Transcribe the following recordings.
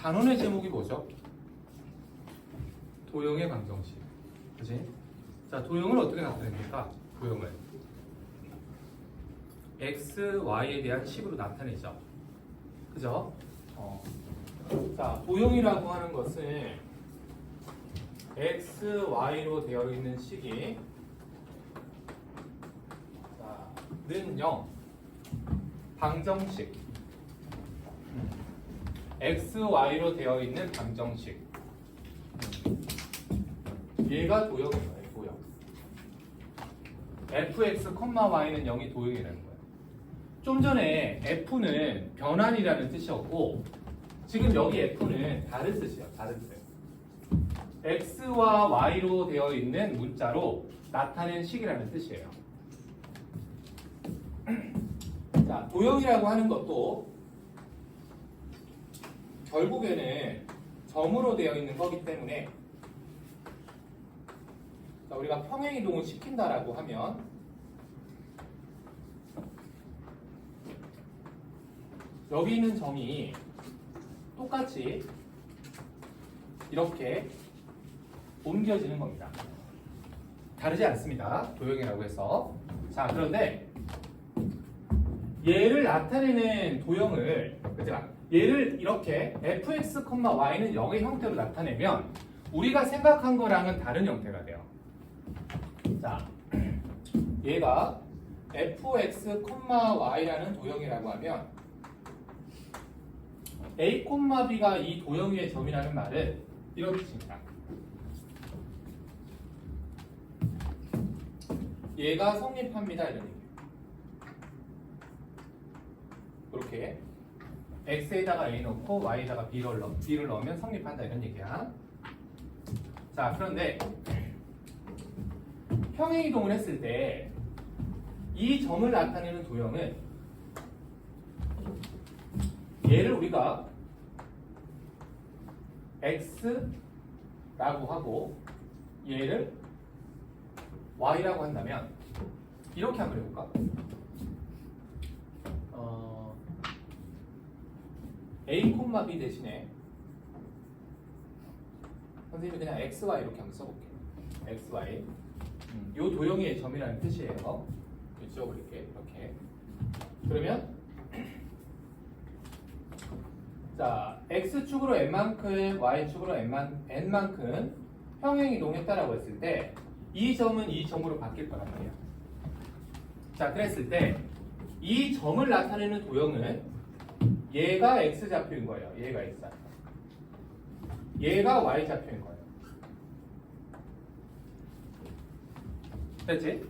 단원의 제목이 뭐죠? 도형의 방정식. 그치? 자, 도형을 어떻게 나타냅니까? 도형을 x, y에 대한 식으로 나타내죠. 그죠? 자, 도형이라고 하는 것은 x, y로 되어 있는 식이 자, 는 0 방정식 x, y로 되어 있는 방정식 얘가 도형인 거예요. 도형 fx, y는 0이 도형이라는 거예요. 좀 전에 f는 변환이라는 뜻이었고 지금 여기 f는 다른 뜻이에요. 다른 뜻. x와 y로 되어 있는 문자로 나타낸 식이라는 뜻이에요. 자, 도형이라고 하는 것도 결국에는 점으로 되어 있는 거기 때문에 자, 우리가 평행이동을 시킨다라고 하면 여기 있는 점이 똑같이 이렇게 옮겨지는 겁니다. 다르지 않습니다. 도형이라고 해서. 자, 그런데 얘를 나타내는 도형을 얘를 이렇게 fx, y는 0의 형태로 나타내면 우리가 생각한 거랑은 다른 형태가 돼요. 자, 얘가 fx, y라는 도형이라고 하면 a, b가 이 도형 위의 점이라는 말은 이런 뜻입니다. 얘가 성립합니다. 이런 얘기예요. 이렇게 x에다가 a 넣고 y에다가 b를 넣으면 성립한다 이런 얘기야. 자, 그런데 평행이동을 했을 때 이 점을 나타내는 도형은 얘를 우리가 x라고 하고 얘를 y라고 한다면 이렇게 한번 해볼까? a, b 대신에 선생님이 그냥 xy 이렇게 한번 써볼게요. xy 요 도형의 점이라는 뜻이에요. 지워버릴게. 이렇게. 그러면 자, x축으로 n만큼 y축으로 n만큼 평행이동했다라고 했을 때 이 점은 이 점으로 바뀔 거란 말이야. 자, 그랬을 때 이 점을 나타내는 도형은 얘가 x좌표인 거예요. 얘가 x좌표. 얘가 y좌표인 거예요. 됐지?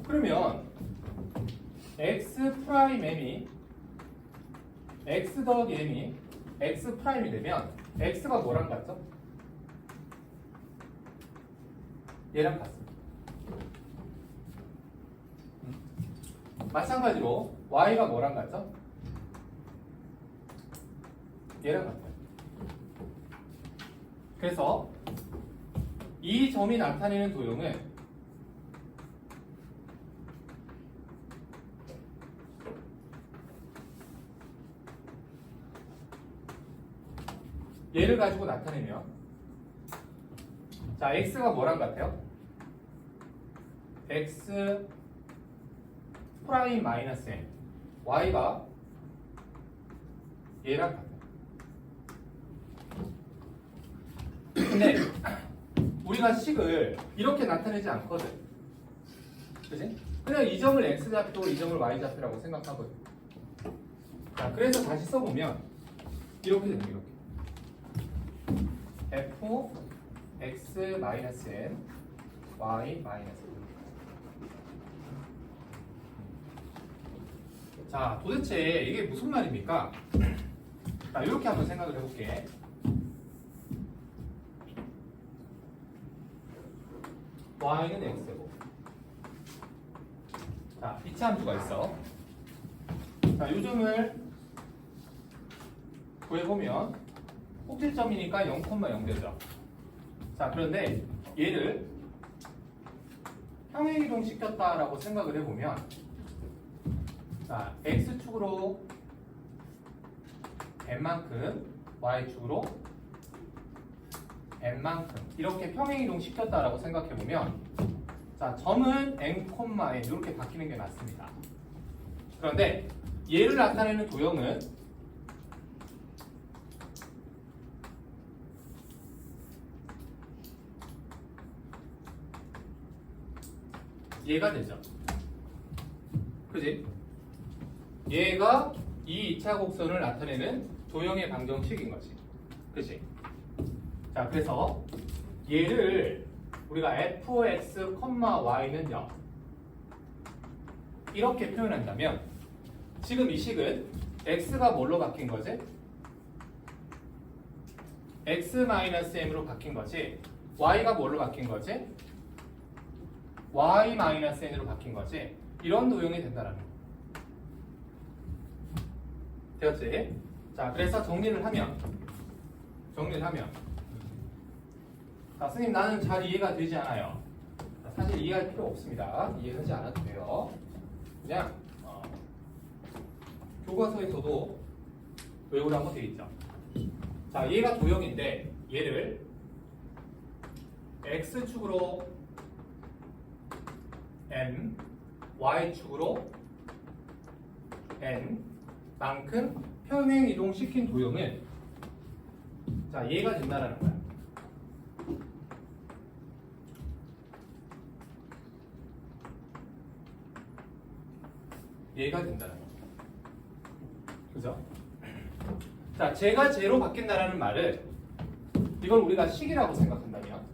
그러면 x 프라임 m이 x 더하기 m이 x 프라임이 되면 x가 뭐랑 같죠? 얘랑 같습니다. 마찬가지로 y가 뭐랑 같죠? 얘랑 같아요. 그래서 이 점이 나타내는 도형은 얘를 가지고 나타내면 자, x가 뭐랑 같아요? x 프라임 마이너스 n y가 얘랑 같아요. 근데 우리가 식을 이렇게 나타내지 않거든. 그치? 그냥 이 점을 x좌표, 이 점을 y좌표라고 생각하거든. 자, 그래서 다시 써보면 이렇게 됩니다. 이렇게. f x 마이너스 n y 마이너스 n. 자, 도대체 이게 무슨 말입니까? 자, 이렇게 한번 생각을 해볼게. y는 x고 자, 이차 함수가 있어. 자, 요점을 구해보면 꼭지점이니까 0,0 되죠. 자, 그런데 얘를 평행이동 시켰다라고 생각을 해보면 자, x축으로 n만큼 y축으로 n만큼 이렇게 평행이동 시켰다라고 생각해보면 자 점은 n, n 이렇게 바뀌는 게 맞습니다. 그런데 얘를 나타내는 도형은 얘가 되죠. 그지? 얘가 이 2차 곡선을 나타내는 도형의 방정식인 거지. 그지? 자, 그래서 얘를 우리가 fx, y는요. 이렇게 표현한다면 지금 이 식은 x가 뭘로 바뀐 거지? x-m으로 바뀐 거지. y가 뭘로 바뀐 거지? y-n으로 바뀐 거지. 이런 도형이 된다라는 거. 되었지? 자, 그래서 정리를 하면 자, 선생님 나는 잘 이해가 되지 않아요. 사실 이해할 필요 없습니다. 이해하지 않아도 돼요. 그냥 교과서에서도 외우라고 되어 있죠. 자, 얘가 도형인데 얘를 x축으로 n, y축으로 n 만큼 평행 이동시킨 도형은 자, 얘가 된다라는 거야. 얘가 된다는 거야. 그죠? 자, 제가 제로 바뀐다라는 말은 이걸 우리가 식이라고 생각한다면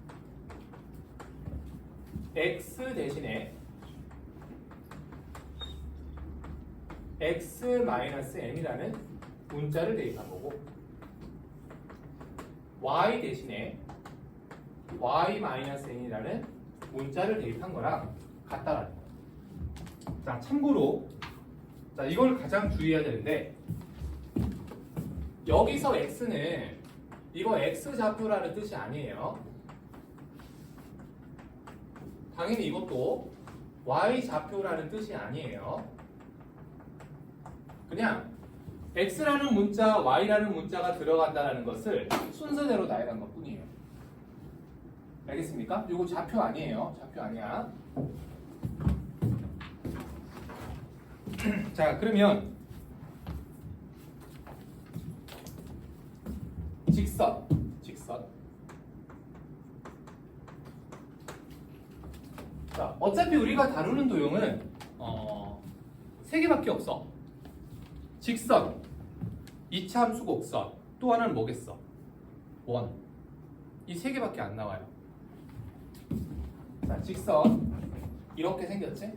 x 대신에 x-m이라는 문자를 대입한 거고 y 대신에 y-n이라는 문자를 대입한 거랑 같다라는 거예요. 자, 참고로 자, 이걸 가장 주의해야 되는데 여기서 x는 이거 x좌표라는 뜻이 아니에요. 당연히 이것도 y좌표라는 뜻이 아니에요. 그냥 x라는 문자, y라는 문자가 들어간다는 것을 순서대로 나열한 것 뿐이에요. 알겠습니까? 이거 좌표 아니에요. 좌표 아니야. 자, 그러면 직선. 자, 어차피 우리가 다루는 도형은 세 개밖에 없어. 직선, 이차함수 곡선, 또 하나는 뭐겠어? 원. 이 세 개밖에 안 나와요. 자, 직선 이렇게 생겼지?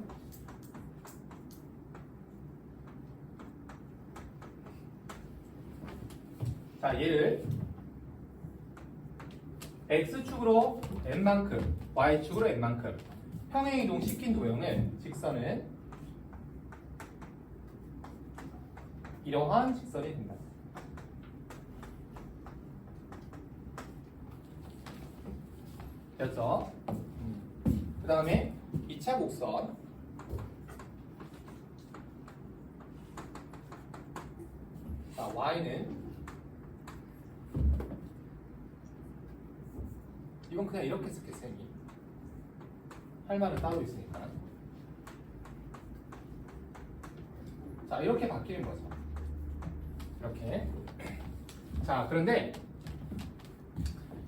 자, 얘를 x축으로 n만큼, y축으로 n만큼 평행 이동시킨 도형은 직선은 이러한 직선이 된다. 됐죠? 그 다음에 2차 곡선. 자, y는 이건 그냥 이렇게 쓸게, 쌤이. 할 말은 따로 있으니까. 자, 이렇게 바뀌는 거죠. 이렇게. 자, 그런데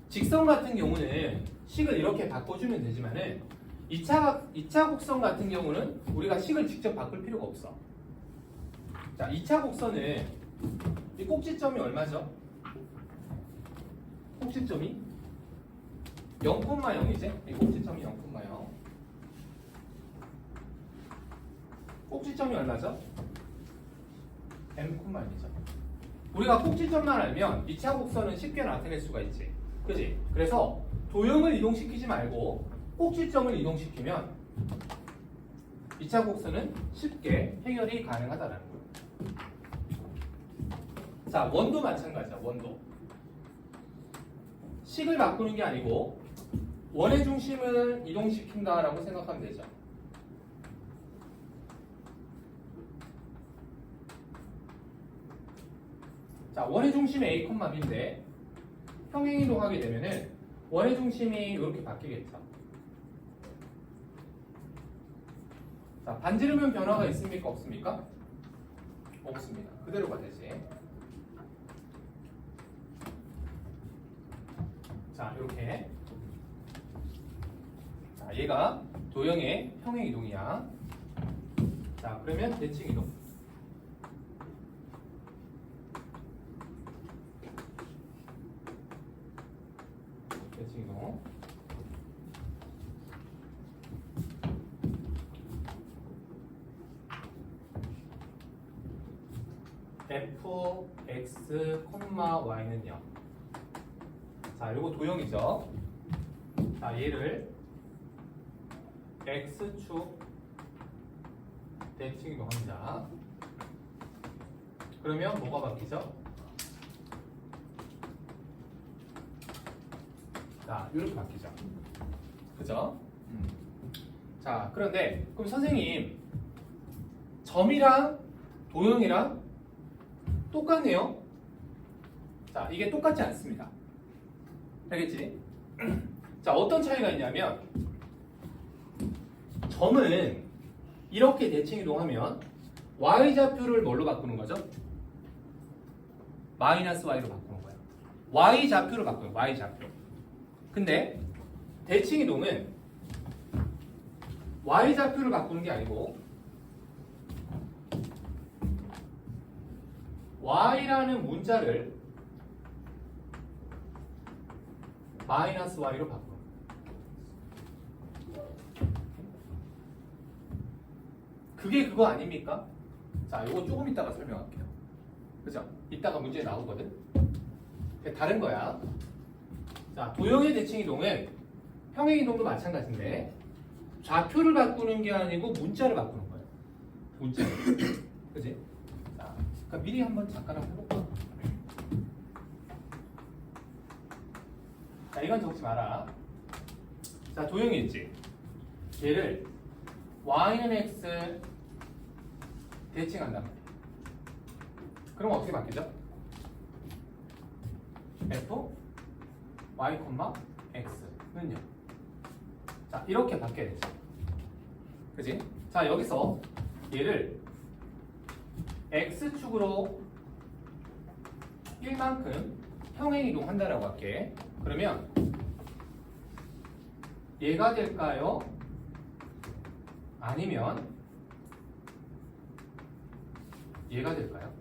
직선 같은 경우는 식을 이렇게 바꿔주면 되지만은 2차 곡선 같은 경우는 우리가 식을 직접 바꿀 필요가 없어. 자, 2차 곡선은 이 꼭지점이 얼마죠? 꼭지점이 0,0이지? 이 꼭지점이 0,0. 꼭지점이 얼마죠? m,1이죠. 우리가 꼭지점만 알면 2차 곡선은 쉽게 나타낼 수가 있지. 그지? 그래서 도형을 이동시키지 말고 꼭지점을 이동시키면 2차 곡선은 쉽게 해결이 가능하다는 거예요. 자, 원도 마찬가지야. 원도. 식을 바꾸는 게 아니고 원의 중심을 이동시킨다라고 생각하면 되죠. 자, 원의 중심이 A, B인데 평행이동하게 되면은 원의 중심이 이렇게 바뀌겠죠. 자, 반지름은 변화가 있습니까? 없습니까? 없습니다. 그대로가 되지. 자, 이렇게. 자, 얘가 도형의 평행이동이야. 자, 그러면 대칭이동. 대칭이동. fx, y는 0. 자, 요거 도형이죠. 자, 얘를 x축 대칭이동 합니다. 그러면 뭐가 바뀌죠? 자, 이렇게 바뀌죠. 그죠? 자, 그런데 그럼 선생님 점이랑 도형이랑 똑같네요. 자, 이게 똑같지 않습니다. 알겠지? 자, 어떤 차이가 있냐면 점은 이렇게 대칭이동하면 y좌표를 뭘로 바꾸는 거죠? 마이너스 y로 바꾸는 거예요. y좌표를 바꾸는 거예요. y좌표. 근데 대칭이동은 y좌표를 바꾸는 게 아니고 y라는 문자를 마이너스 y로 바꿔. 그게 그거 아닙니까? 자, 이거 조금 이따가 설명할게요. 그죠? 이따가 문제 나오거든. 그게 다른 거야. 자, 도형의 대칭이동은 평행이동도 마찬가지인데 좌표를 바꾸는 게 아니고 문자를 바꾸는 거예요. 문자를. 그지? 자, 그러니까 미리 한번 잠깐 해볼까? 자, 이건 적지 마라. 자, 도형이 있지. 얘를 y는 x 대칭한단 말이야. 그럼 어떻게 바뀌죠? f y, x는요. 자, 이렇게 바뀌어야 되죠. 그지? 자, 여기서 얘를 x축으로 1만큼 평행이동 한다라고 할게. 그러면 얘가 될까요? 아니면 얘가 될까요?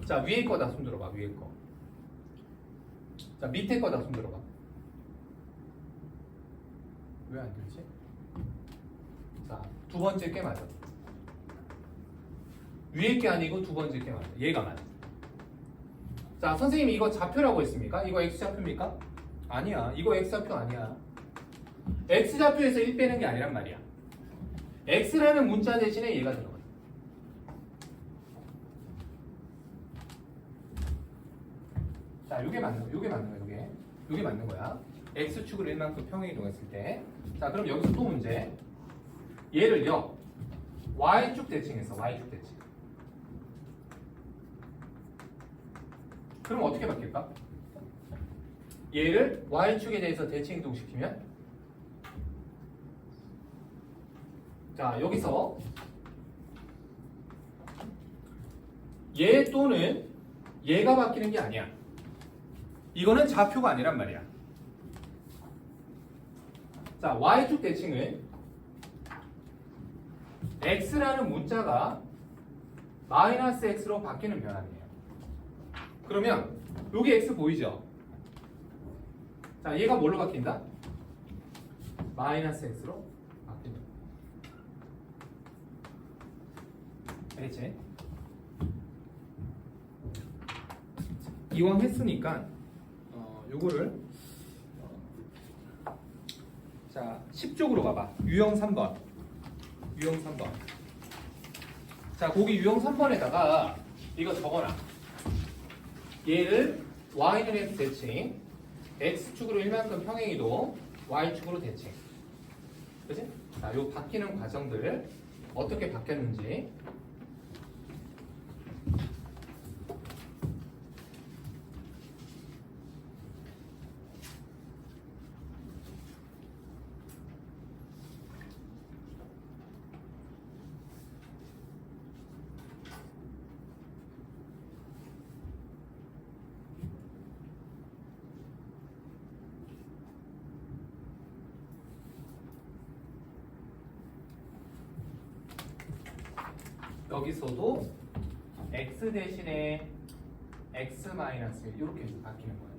자, 위에 거다 손 들어봐. 위에 거. 자, 밑에 거다 손 들어봐. 왜 안 들지? 자, 두 번째 게 맞아. 위에 게 아니고 두 번째 게 맞아. 얘가 맞아. 자, 선생님 이거 좌표라고 했습니까? 이거 x좌표입니까? 아니야. 이거 x좌표 아니야. x좌표에서 1 빼는 게 아니란 말이야. x라는 문자 대신에 얘가 들어가. 자, 요게 맞는 거야. 요게 맞는 거야. x축으로 1만큼 평행이동했을 때. 자, 그럼 여기서 또 문제. 얘를요. y축 대칭했어. y축 대칭. 그럼 어떻게 바뀔까? 얘를 y축에 대해서 대칭 이동시키면 자, 여기서 얘 또는 얘가 바뀌는 게 아니야. 이거는 좌표가 아니란 말이야. 자, y축 대칭은 x라는 문자가 마이너스 x로 바뀌는 변화이에요. 그러면 여기 x 보이죠? 자, 얘가 뭘로 바뀐다? 마이너스 x로 바뀐다. 알겠지? 이왕 했으니까 요거를 자, 10쪽으로 가봐. 유형 3번. 유형 3번. 자, 거기 유형 3번에다가 이거 적어놔. 얘를 y는 x 대칭, x축으로 1만큼 평행이동, y축으로 대칭. 그치? 자, 요 바뀌는 과정들 어떻게 바뀌었는지 여기서도 x 대신에 x 마이너스 1 이렇게 해서 바뀌는 거예요.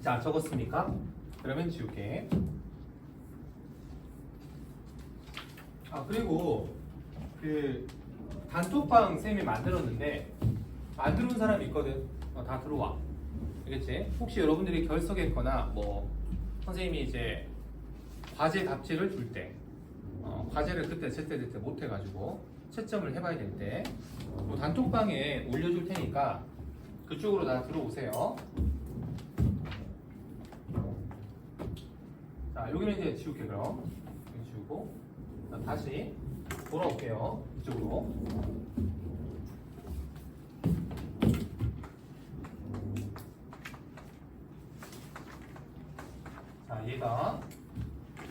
자, 적었습니까? 그러면 지울게. 그리고 그 단톡방 쌤이 만들었는데 안 들어온 사람 있거든. 다 들어와. 알겠지? 혹시 여러분들이 결석했거나 뭐 선생님이 이제 과제 답지를 줄 때 과제를 그때 제때 못 해가지고 채점을 해봐야 될 때 단톡방에 올려줄 테니까 그쪽으로 다 들어오세요. 자, 여기는 이제 지울게. 그럼 여기 지우고 다시 돌아올게요. 이쪽으로. 자, 얘가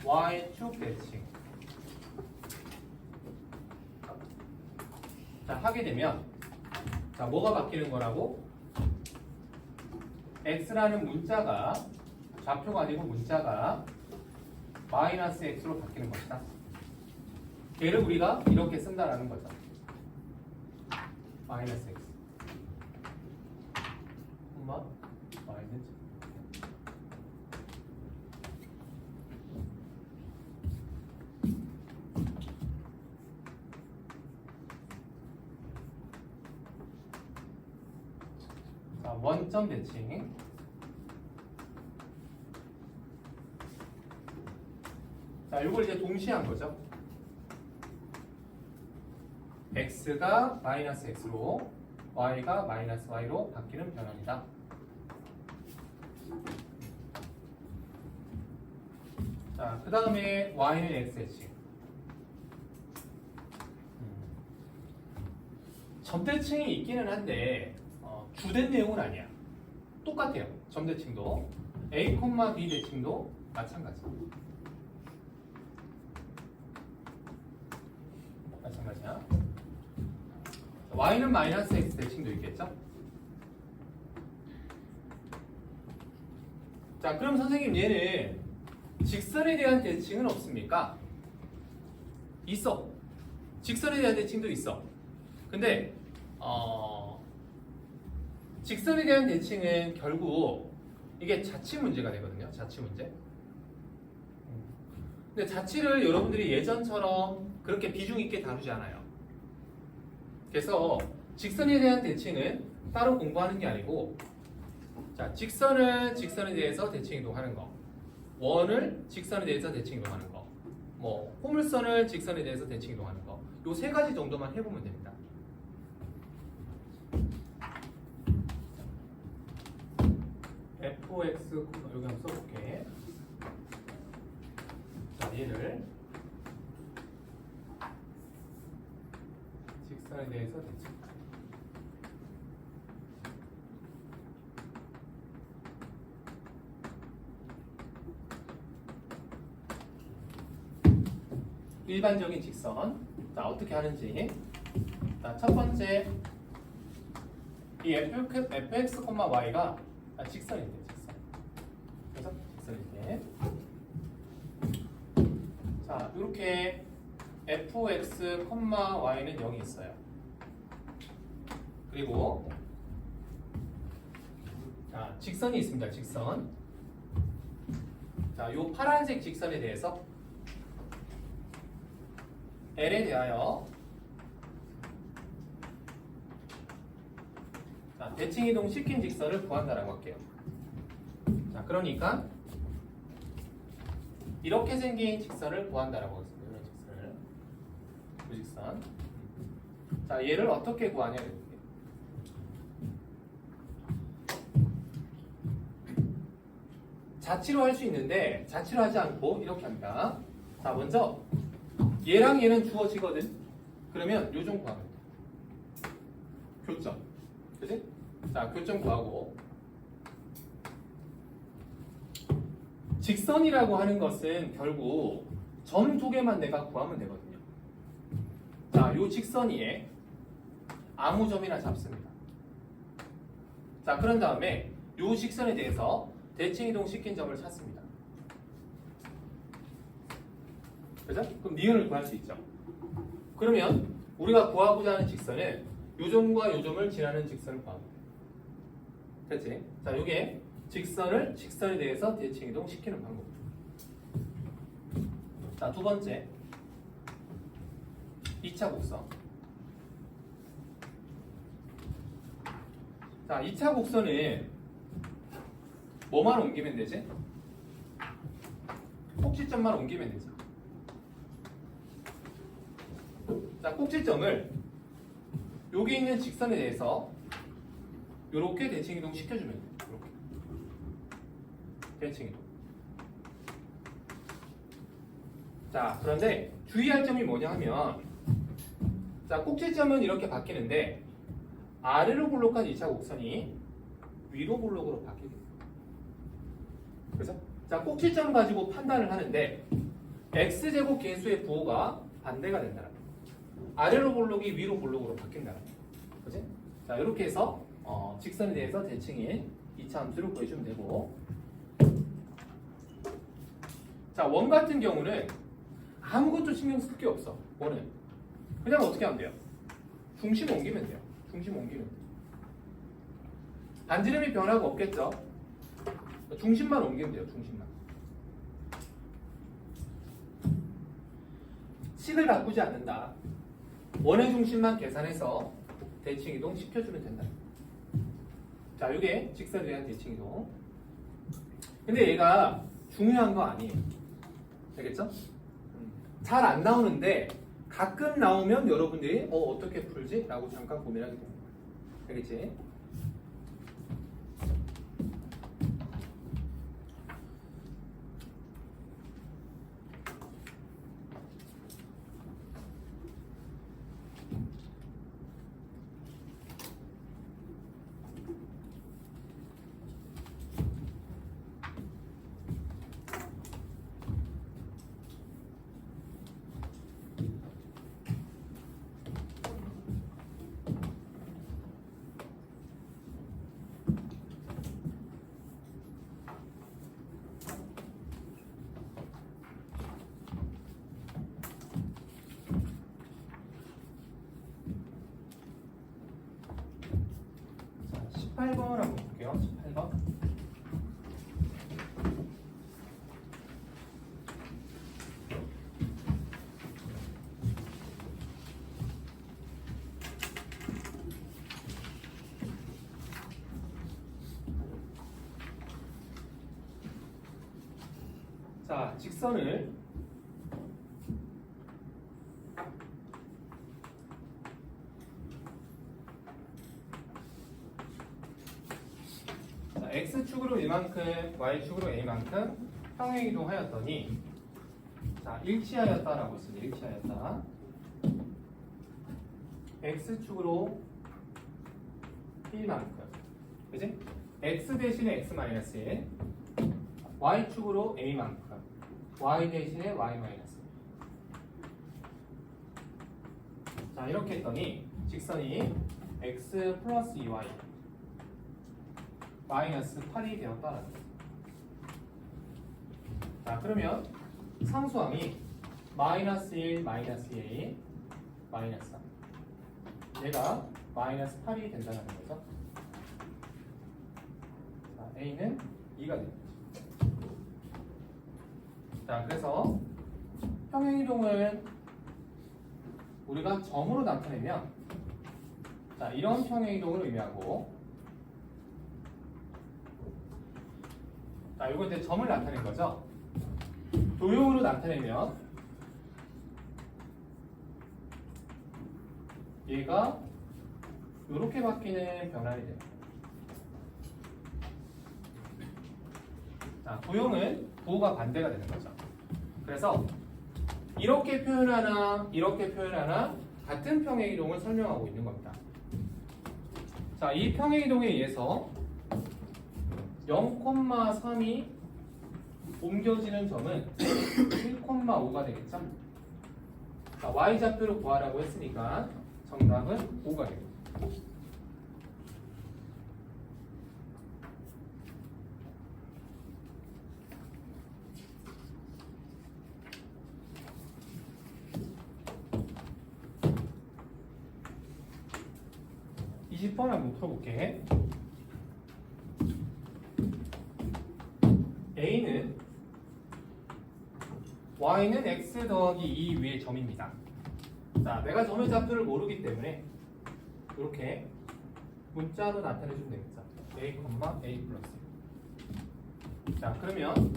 Y축 대칭. 자, 하게 되면 자, 뭐가 바뀌는 거라고? X라는 문자가 좌표가 아니고 문자가 마이너스 x로 바뀌는 것이다. 얘를 우리가 이렇게 쓴다라는 거죠. 마이너스 x. 엄마 마이너스. 자, 원점 대칭. 자, 이걸 이제 동시에 한 거죠. x가 마이너스 x로 y가 마이너스 y로 바뀌는 변환이다. 자, 그 다음에 y는 x 대칭. 점대칭이 있기는 한데 주된 내용은 아니야. 똑같아요. 점대칭도 a, b 대칭도 마찬가지. 마찬가지야. y는 마이너스 x 대칭도 있겠죠? 자, 그럼 선생님 얘는 직선에 대한 대칭은 없습니까? 있어. 직선에 대한 대칭도 있어. 근데 직선에 대한 대칭은 결국 이게 자치 문제가 되거든요. 자치 문제. 근데 자치를 여러분들이 예전처럼 그렇게 비중 있게 다루지 않아요. 그래서 직선에 대한 대칭은 따로 공부하는 게 아니고, 자, 직선은 직선에 대해서 대칭 이동하는 거, 원을 직선에 대해서 대칭 이동하는 거, 뭐 포물선을 직선에 대해서 대칭 이동하는 거, 요 세 가지 정도만 해보면 됩니다. fx 여기 한번 써볼게. 자, 얘를 직선에 대해서 대칭. 일반적인 직선. 자, 어떻게 하는지. 자, 첫 번째 이 fx, y가 직선인데, 직선. 그래서 직선인데. 자, 이렇게 fx, y는 0이 있어요. 그리고 자, 직선이 있습니다. 직선. 자, 요 파란색 직선에 대해서 L에 대하여 자, 대칭 이동 시킨 직선을 구한다라고 할게요. 자, 그러니까 이렇게 생긴 직선을 구한다라고 하겠습니다. 이런 직선을. 그 직선. 자, 얘를 어떻게 구하냐? 자치로 할 수 있는데 자치로 하지 않고 이렇게 합니다. 자, 먼저 얘랑 얘는 주어지거든. 그러면 요점 구하면 돼. 교점. 그지? 자, 교점 구하고. 직선이라고 하는 것은 결국 점 두 개만 내가 구하면 되거든요. 자, 요 직선 위에 아무 점이나 잡습니다. 자, 그런 다음에 요 직선에 대해서 대칭이동 시킨 점을 찾습니다. 그죠? 그럼 니은을 구할 수 있죠. 그러면 우리가 구하고자 하는 직선은 요 점과 요 점을 지나는 직선을 구합니다. 그렇지? 자, 요게 직선에 대해서 대칭이동 시키는 방법입니다. 자, 두 번째 2차 곡선. 자, 2차 곡선은 뭐만 옮기면 되지? 꼭지점만 옮기면 되죠. 자, 꼭지점을 여기 있는 직선에 대해서 이렇게 대칭이동 시켜주면 돼요. 이렇게 대칭이동. 자, 그런데 주의할 점이 뭐냐 하면, 자, 꼭지점은 이렇게 바뀌는데 아래로 볼록한 2차 곡선이 위로 볼록으로 바뀌게 됩니다. 그래서 자, 꼭지점 가지고 판단을 하는데 x제곱 계수의 부호가 반대가 된다는 거예요. 아래로 볼록이 위로 볼록으로 바뀐다는 거예요. 그치? 자, 이렇게 해서 직선에 대해서 대칭인 2차 함수를 구해주면 되고, 자, 원 같은 경우는 아무것도 신경 쓸 게 없어. 원은 그냥 어떻게 하면 돼요? 중심 옮기면 돼요. 중심 옮기면 돼요. 반지름이 변화가 없겠죠? 중심만 옮기면 돼요. 중심만. 식을 바꾸지 않는다. 원의 중심만 계산해서 대칭 이동 시켜주면 된다. 자, 이게 직선에 대한 대칭 이동. 근데 얘가 중요한 거 아니에요. 알겠죠? 잘 안 나오는데 가끔 나오면 여러분들이 어떻게 풀지? 라고 잠깐 고민하게 됩니다. 알겠지? 자, 18번 한번 볼게요. 18번. 자, 직선을 자, x축으로 이만큼, y축으로 a만큼 평행 이동하였더니, 자, 일치하였다라고 했습니다. 일치하였다. x축으로 1만큼, 그지? x 대신에 x-1, y축으로 a만큼, y 대신에 y-. 자, 이렇게 했더니 직선이 x 플러스 2y 마이너스 8이 되었다라는 거예요. 자, 그러면 상수항이 마이너스 1, 마이너스 2, 마이너스 3. 얘가 마이너스 8이 된다는 거죠. 자, a는 2가 됩니다. 자, 그래서 평행이동을 우리가 점으로 나타내면, 자, 이런 평행이동을 의미하고, 자, 이거 이제 점을 나타낸 거죠. 도형으로 나타내면 얘가 이렇게 바뀌는 변환이 됩니다. 자, 도형은 부호가 반대가 되는 거죠. 그래서 이렇게 표현하나 이렇게 표현하나 같은 평행이동을 설명하고 있는 겁니다. 자, 이 평행이동에 의해서 0,3이 옮겨지는 점은 1,5가 되겠죠? 자, y좌표를 구하라고 했으니까 정답은 5가 되겠습니다. 20번 한번 풀어볼게. A는 Y는 X 더하기 2 위의 점입니다. 자, 내가 점의 좌표를 모르기 때문에 이렇게 문자로 나타내주면 되겠죠. A, A 플러스. 자, 그러면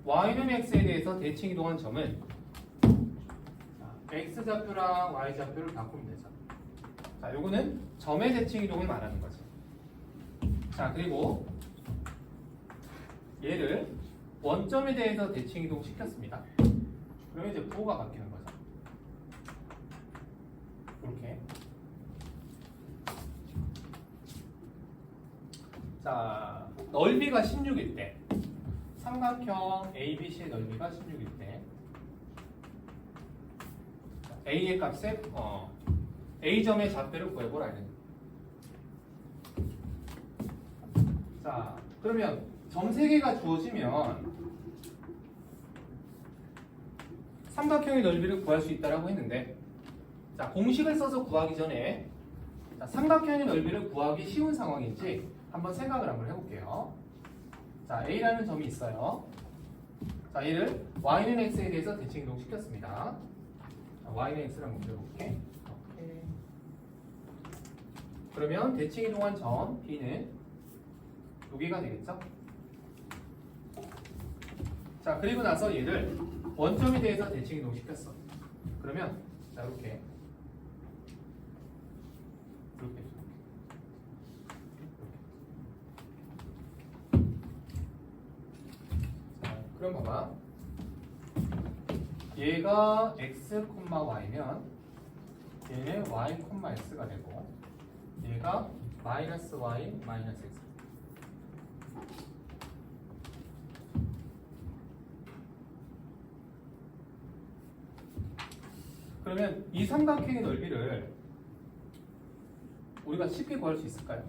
Y는 X에 대해서 대칭 이동한 점은 X 좌표랑 Y 좌표를 바꾸면 되죠. 자, 요거는 점의 대칭 이동을 말하는 거죠. 자, 그리고 얘를 원점에 대해서 대칭 이동 시켰습니다. 그러면 이제 부호가 바뀌는 거죠. 이렇게. 자, 넓이가 16일 때, 삼각형 ABC의 넓이가 16일 때, A의 값에 A점의 좌표를 구해보라 이런. 자, 그러면 점 3개가 주어지면 삼각형의 넓이를 구할 수 있다고 했는데, 자, 공식을 써서 구하기 전에 자, 삼각형의 넓이를 구하기 쉬운 상황인지 한번 생각을 한번 해볼게요. 자, A라는 점이 있어요. 자, 얘를 Y는 X에 대해서 대칭 이동 시켰습니다. 자, Y는 X를 한번 그려볼게. 오케이. 그러면 대칭 이동한 점 B는 여기가 되겠죠? 자, 그리고 나서 얘를 원점에 대해서 대칭 이동 시켰어. 그러면 자, 이렇게 자, 그럼 봐봐. 얘가 x, y면 얘는 y, x가 되고 얘가 마이너스 y, 마이너스 x. 그러면 이 삼각형의 넓이를 우리가 쉽게 구할 수 있을까요?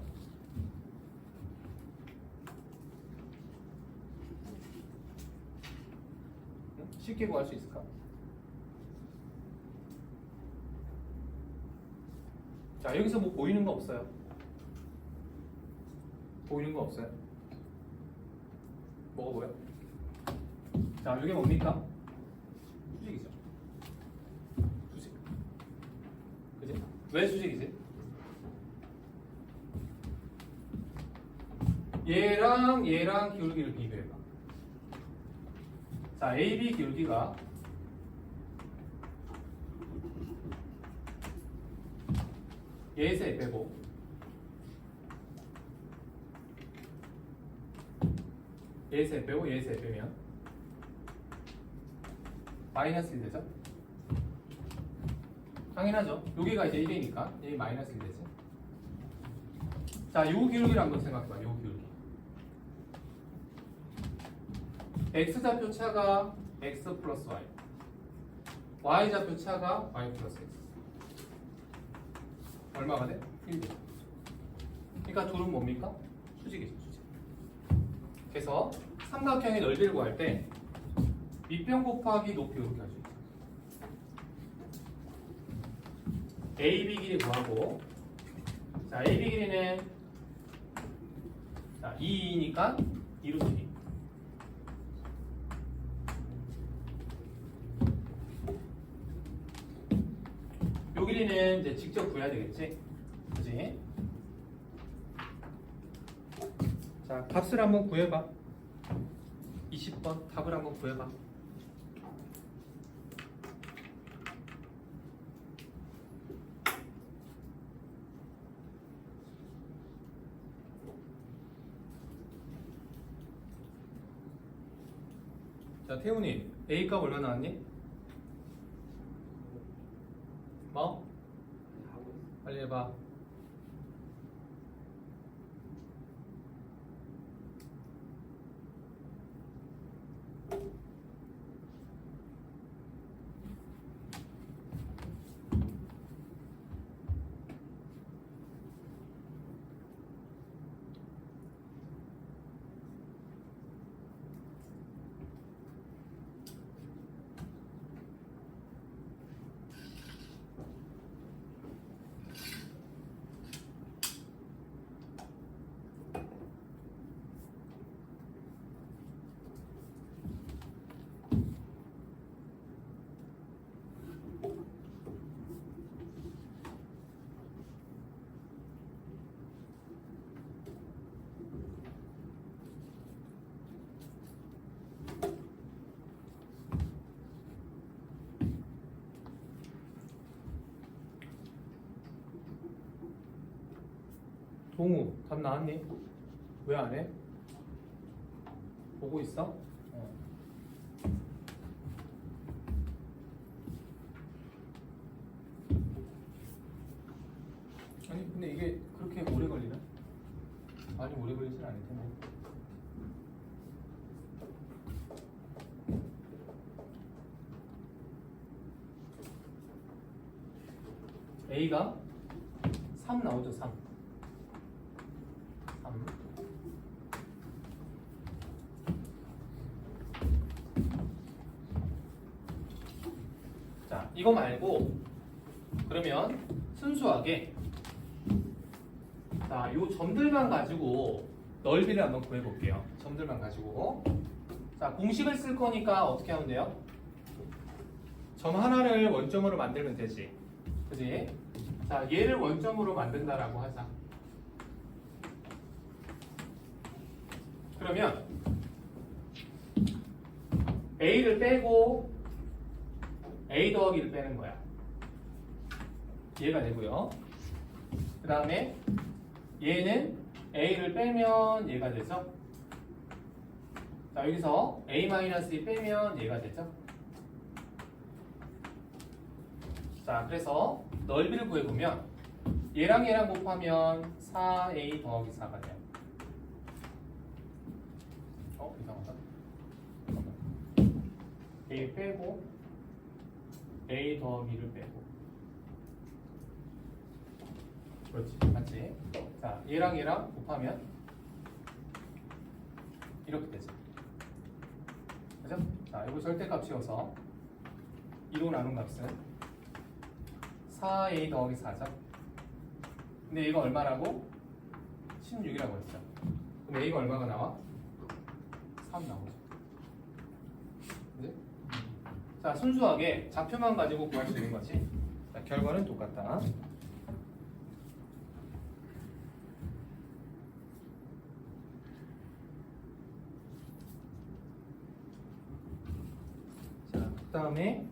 쉽게 구할 수 있을까? 자, 여기서 뭐 보이는 거 없어요? 보이는 거 없어요? 뭐가 보여? 자, 이게 뭡니까? 수직이죠. 수직. 그지? 왜 수직이지? 얘랑 기울기를 비교해봐. 자, AB 기울기가 얘에서 에 빼고 얘에서 에 빼고 얘에서 에 빼면 마이너스 1 되죠? 당연하죠. 여기가 이제 1이니까 얘 마이너스 1 되지. 자, 요 기울기를 한번 생각해봐. 요 기울기. X좌표 차가 X 플러스 Y, Y좌표 차가 Y 플러스 X. 얼마가 돼? 1대. 그러니까 둘은 뭡니까? 수직이죠, 수직. 그래서 삼각형의 넓이를 구할 때 밑변 곱하기 높이 이렇게 할 수 있죠. AB 길이 구하고, 자, AB 길이는 자 2니까 2루트 2. 요 길이는 이제 직접 구해야 되겠지? 그지? 자, 값을 한번 구해봐. 20번 답을 한번 구해봐. 자, 태훈이 A값 얼마 나왔니? 동우 답 나왔니? 왜 안 해? 보고 있어? 아니 근데 이게 그렇게 오래 걸리나? 많이 오래 걸리진 않을 텐데. A가 3 나오죠, 3. 3. 자, 이거 말고 그러면 순수하게 자, 요 점들만 가지고 넓이를 한번 구해 볼게요. 점들만 가지고. 자, 공식을 쓸 거니까 어떻게 하면 돼요? 점 하나를 원점으로 만들면 되지. 그지? 자, 얘를 원점으로 만든다라고 하자. 그러면 A를 빼고 A 더하기를 빼는 거야. 얘가 되고요. 그 다음에 얘는 A를 빼면 얘가 되죠. 자, 여기서 A-2 빼면 얘가 되죠. 자, 그래서 넓이를 구해보면 얘랑 얘랑 곱하면 4A 더하기 4가 돼요. 이상하다. A 빼고 A 더하기를 빼고. 그렇지, 맞지? 자, 얘랑 얘랑 곱하면 이렇게 되죠. 그죠? 자, 이거 절대값 씌워서 2로 나눈 값은 4A 더하기 4죠. 근데 얘가 얼마라고? 16이라고 했죠. 그럼 A가 얼마가 나와? 3 나오죠. 그지? 자, 순수하게 좌표만 가지고 구할 수 있는 거지. 자, 결과는 똑같다. 자, 그 다음에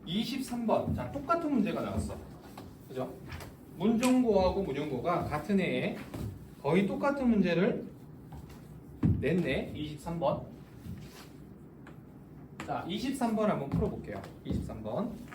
23번. 자, 똑같은 문제가 나왔어. 그죠? 문종고하고 문용고가 같은 해에 거의 똑같은 문제를 냈네. 23번. 자, 23번 한번 풀어볼게요. 23번.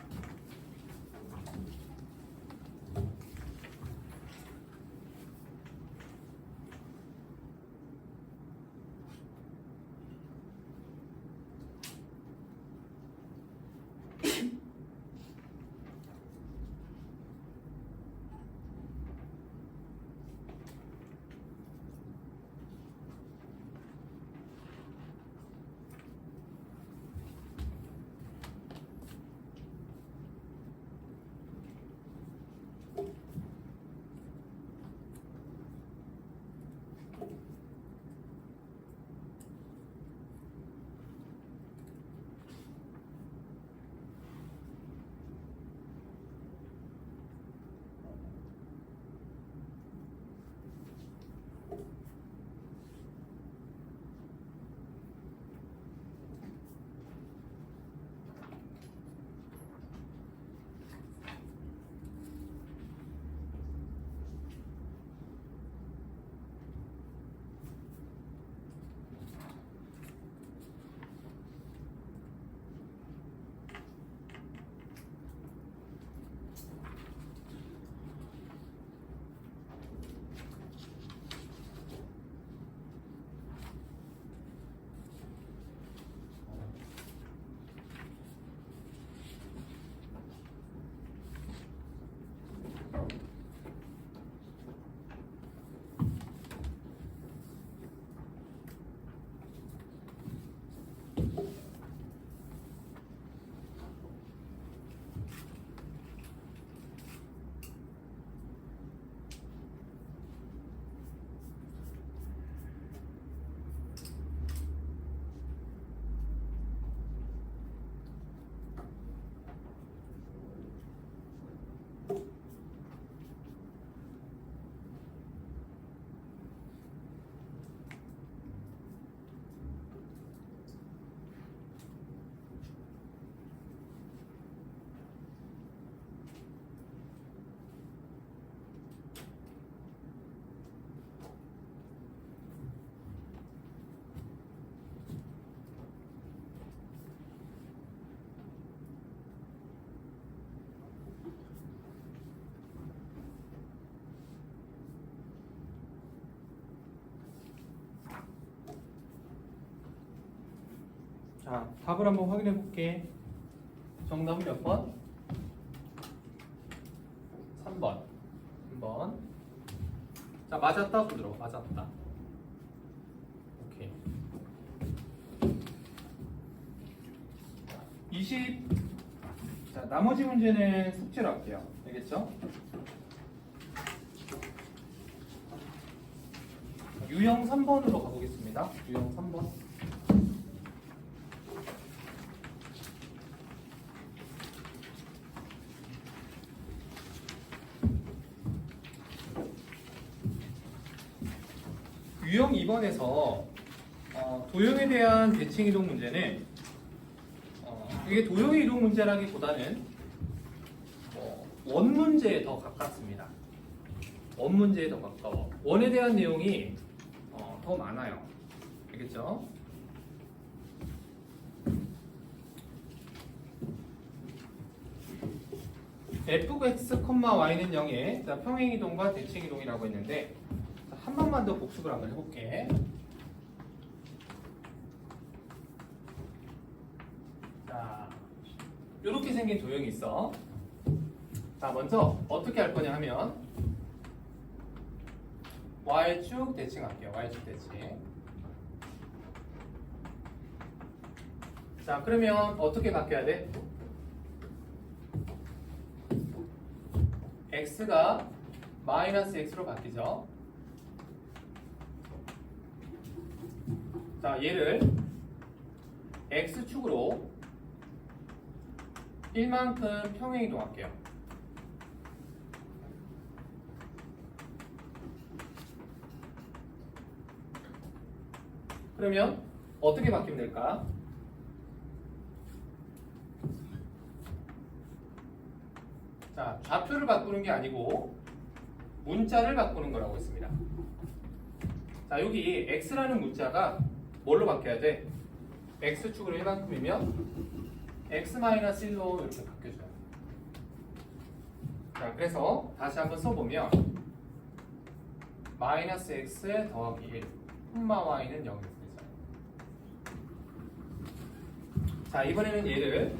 자, 답을 한번 확인해 볼게. 정답은 몇 번? 3번. 3번. 자, 맞았다 손들어. 맞았다. 오케이. 20. 자, 나머지 문제는 숙제로 할게요. 알겠죠? 유형 3번으로 가보겠습니다. 유형 3번. 유형 2번에서 도형에 대한 대칭 이동 문제는 이게 도형의 이동 문제라기보다는 원 문제에 더 가깝습니다. 원 문제에 더 가까워. 원에 대한 내용이 더 많아요. 알겠죠? fx, y는 0의 평행이동과 대칭이동이라고 했는데 한 번만 더 복습을 한번 해볼게. 자, 이렇게 생긴 도형이 있어. 자, 먼저 어떻게 할 거냐 하면 y축 대칭할게요. y축 대칭. 자, 그러면 어떻게 바뀌어야 돼? x가 마이너스 x로 바뀌죠. 자, 얘를 x축으로 1만큼 평행이동할게요. 그러면 어떻게 바뀌면 될까? 자, 좌표를 바꾸는 게 아니고 문자를 바꾸는 거라고 했습니다. 자, 여기 x라는 문자가 뭘로 바뀌어야 돼? x축으로 1만큼이면 x-1로 이렇게 바뀌어줘요. 자, 그래서 다시 한번 써보면 마이너스 x 더하기 1 y는 0이 되죠. 자, 이번에는 얘를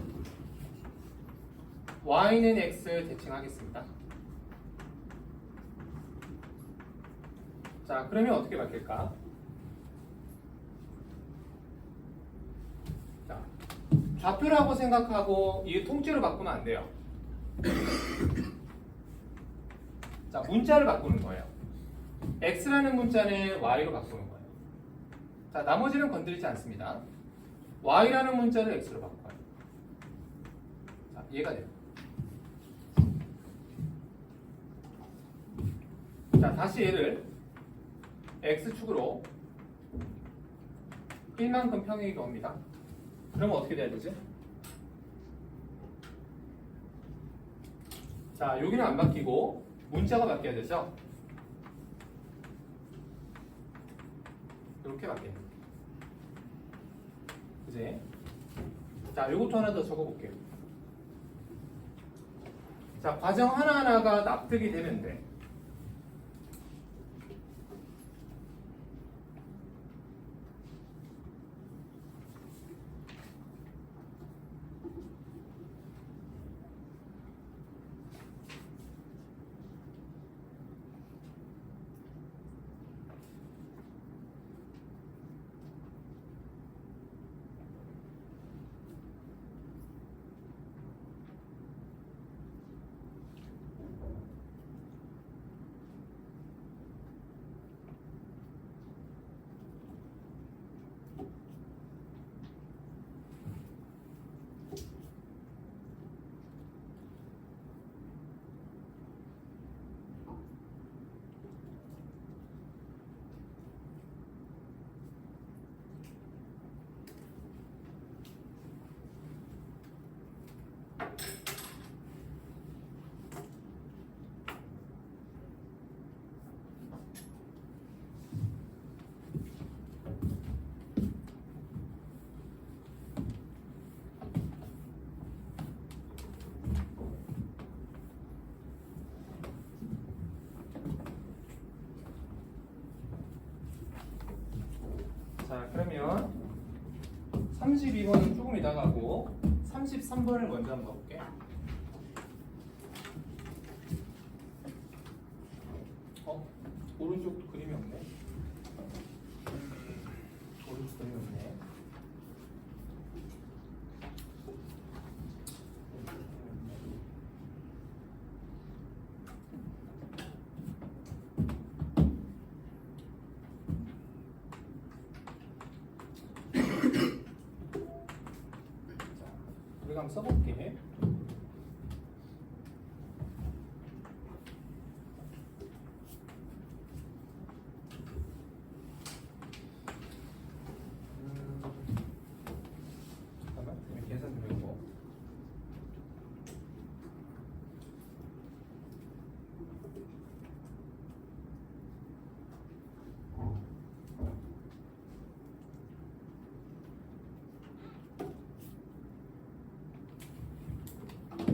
y는 x 대칭하겠습니다. 자, 그러면 어떻게 바뀔까? 자, 좌표라고 생각하고 이 통째로 바꾸면 안 돼요. 자, 문자를 바꾸는 거예요. x라는 문자는 y로 바꾸는 거예요. 자, 나머지는 건드리지 않습니다. y라는 문자를 x로 바꿔요. 자, 이해가 돼요. 자, 다시 얘를 x축으로 1만큼 평행이동합니다. 그러면 어떻게 돼야 되지? 자, 여기는 안 바뀌고 문자가 바뀌어야 되죠? 이렇게 바뀌어요. 그지? 자, 요것도 하나 더 적어볼게요. 자, 과정 하나하나가 납득이 되면 돼. 자, 그러면 32번은 조금 이따가 하고 33번을 먼저 한번 볼게. 오른쪽도 그림이 없네. 오른쪽 그림이 없네. 자, 우리가 한번 써볼게. 잠깐만, 계산 좀 해보고.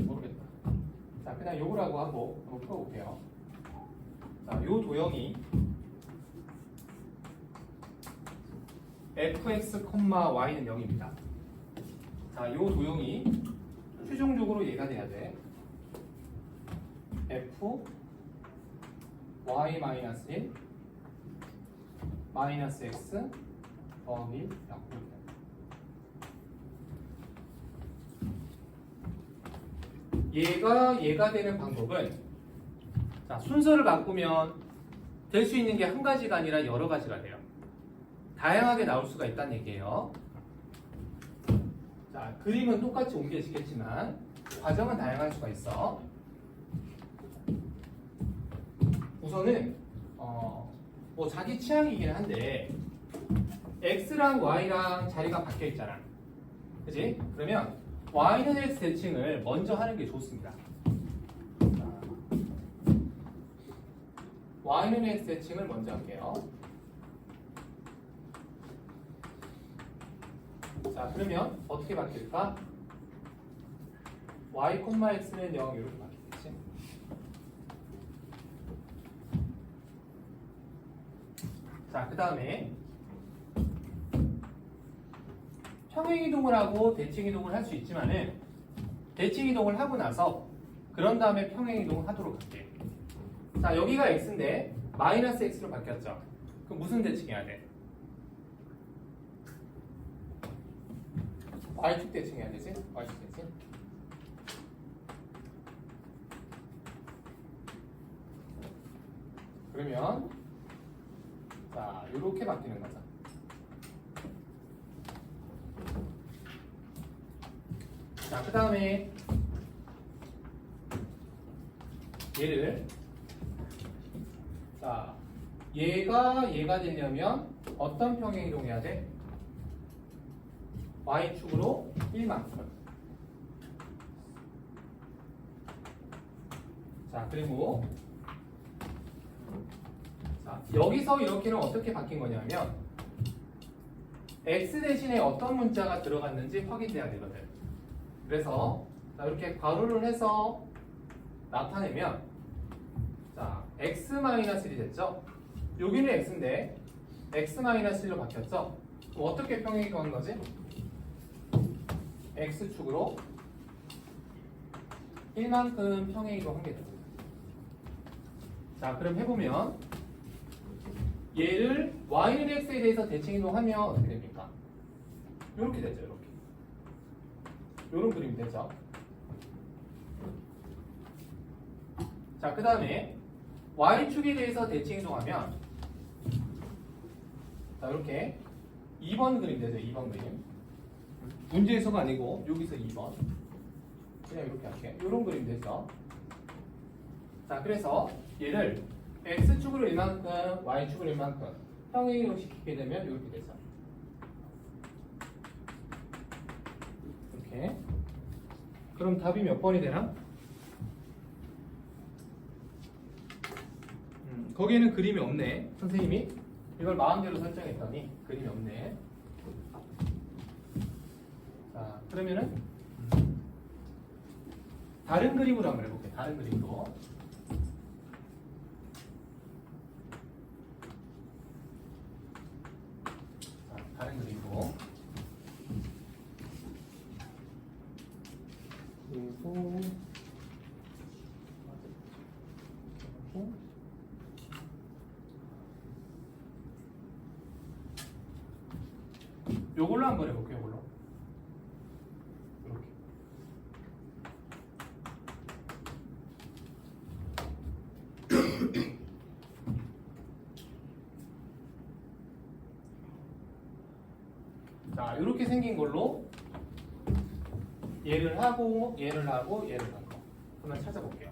모르겠다. 자, 그냥 요거라고 하고 한번 풀어볼게요. 자, 요 도형이 fx, y는 0입니다. 자, 요 도형이 최종적으로 얘가 돼야 돼. f y-1 마이너스 x 더하기 0입니다. 얘가 되는 방법은, 자, 순서를 바꾸면 될 수 있는 게 한 가지가 아니라 여러 가지가 돼요. 다양하게 나올 수가 있다는 얘기예요. 자, 그림은 똑같이 옮겨지겠지만 과정은 다양할 수가 있어. 우선은 뭐 자기 취향이긴 한데 x랑 y랑 자리가 바뀌어 있잖아. 그지? 그러면 y는 x 대칭을 먼저 하는 게 좋습니다. 자, y는 x 대칭을 먼저 할게요. 자, 그러면 어떻게 바뀔까? y, x는 0 이렇게 바뀌겠지. 자, 그 다음에 평행이동을 하고 대칭이동을 할 수 있지만은 대칭이동을 하고 나서 그런 다음에 평행이동을 하도록 할게요. 자, 여기가 x인데 마이너스 x로 바뀌었죠. 그럼 무슨 대칭해야 돼? y축 대칭해야 되지? y축 대칭. 그러면 자, 요렇게 바뀌는 거죠. 자, 그 다음에 얘를, 자, 얘가 되려면 어떤 평행 이동해야 돼? y축으로 1만큼. 자, 그리고 자, 여기서 이렇게는 어떻게 바뀐 거냐면 x 대신에 어떤 문자가 들어갔는지 확인돼야 되거든. 그래서 자, 이렇게 괄호를 해서 나타내면, 자, x-1이 됐죠? 여기는 x인데 x-1로 바뀌었죠? 그럼 어떻게 평행이동하는 거지? x축으로 1만큼 평행이동한 게 됩니다. 자, 그럼 해보면 얘를 y는 x에 대해서 대칭이동하면 어떻게 됩니까? 이렇게 되죠. 이렇게. 이런 그림이 되죠. 자, 그 다음에 y축에 대해서 대칭이동하면, 자, 이렇게 2번 그림 되죠. 2번 그림. 문제에서가 아니고 여기서 2번. 그냥 이렇게 할게. 이런 그림 되죠. 자, 그래서 얘를 x축으로 이만큼, y축으로 이만큼 평행이동 시키게 되면 이렇게 되죠. 이렇게. 그럼 답이 몇 번이 되나? 거기에는 그림이 없네. 선생님이 이걸 마음대로 설정했더니 그림이 없네. 자, 그러면은 다른 그림으로 한번 해볼게요. 다른 그림으로. 자, 다른 그림으로. 그리고 요걸로 한번 해볼게요. 요걸로 이렇게. 자, 이렇게 생긴 걸로 얘를 하고 얘를 하고 얘를 하고 한번 찾아볼게요.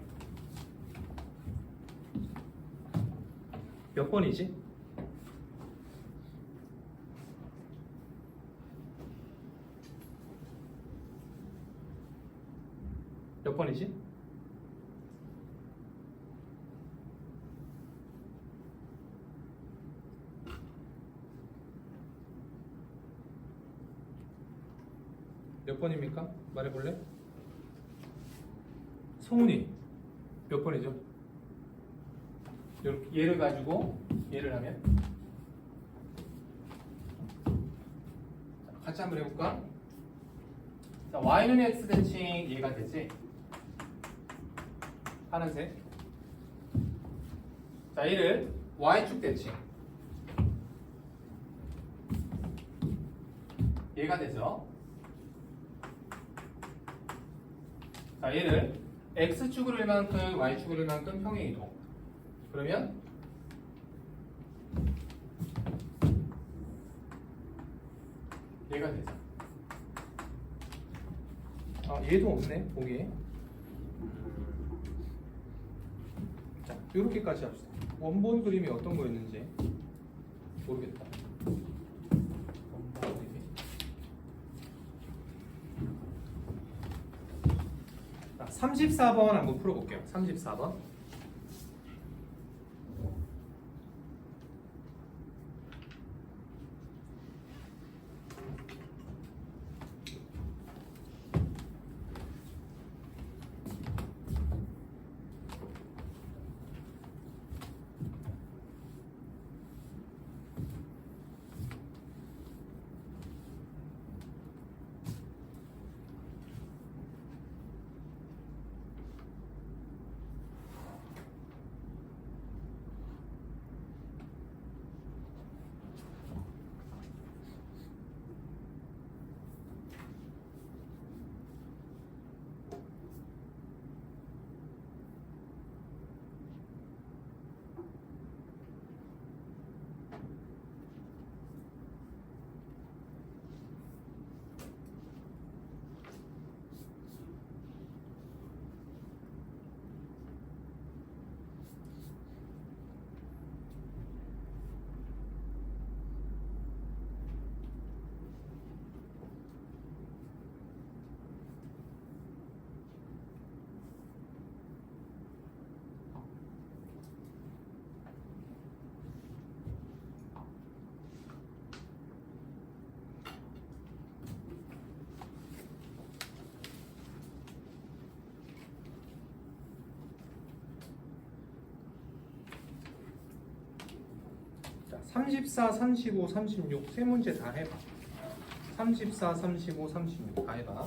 몇 번이지? 몇 번이지? 몇 번입니까? 말해볼래? 성훈이 몇 번이죠? 이렇게 얘를 가지고 얘를 하면 자, 같이 한번 해볼까? 자, y는 x 대칭 얘가 되지? 파란색. 자, 얘를 y축 대칭 얘가 되죠? 자, 얘를 x축으로 일만큼 y축으로 일만큼 평행 이동. 그러면 얘가 되죠. 아, 얘도 없네 보기에. 자, 요렇게까지 합시다. 원본 그림이 어떤 거였는지 모르겠다. 원본 그림이. 자, 34번 한번 풀어볼게요. 34번. 자, 34, 35, 36 세 문제 다 해봐. 34, 35, 36 다 해봐.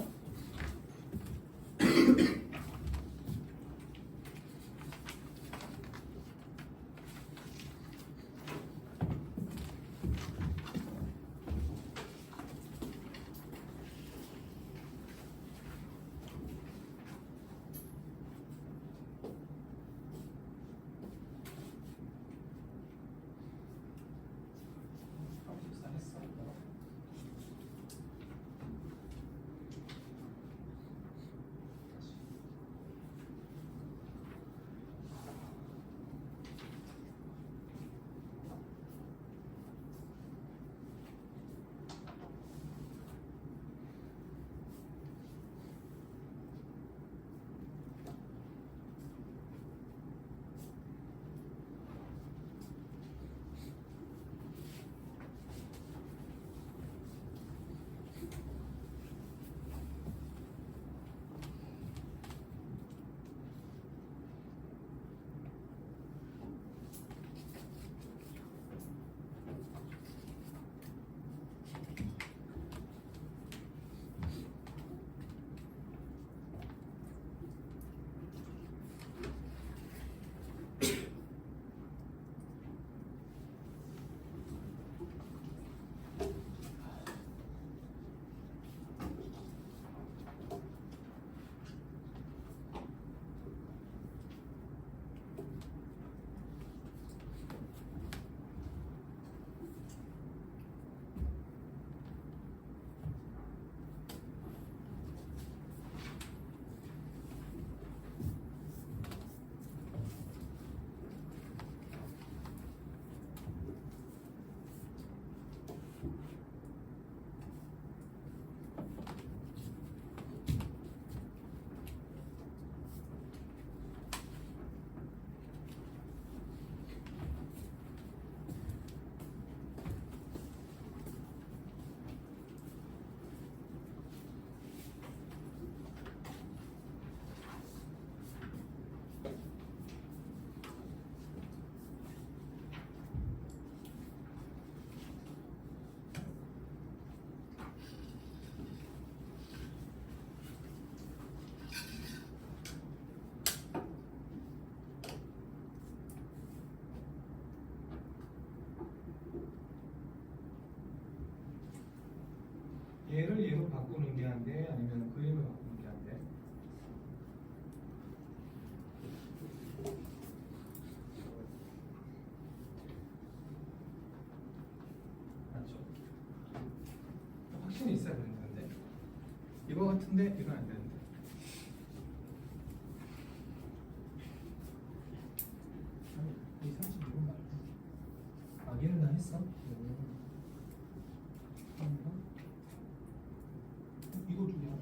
얘를 얘로 바꾸는 게 안 돼? 아니면 그림을 바꾸는 게 안 돼? 맞죠? 확신이 있어야 되는데 이거 같은데 이건 안 되는데. 이 36은 맞네. 아 얘는 다 했어? 이거 중에 하나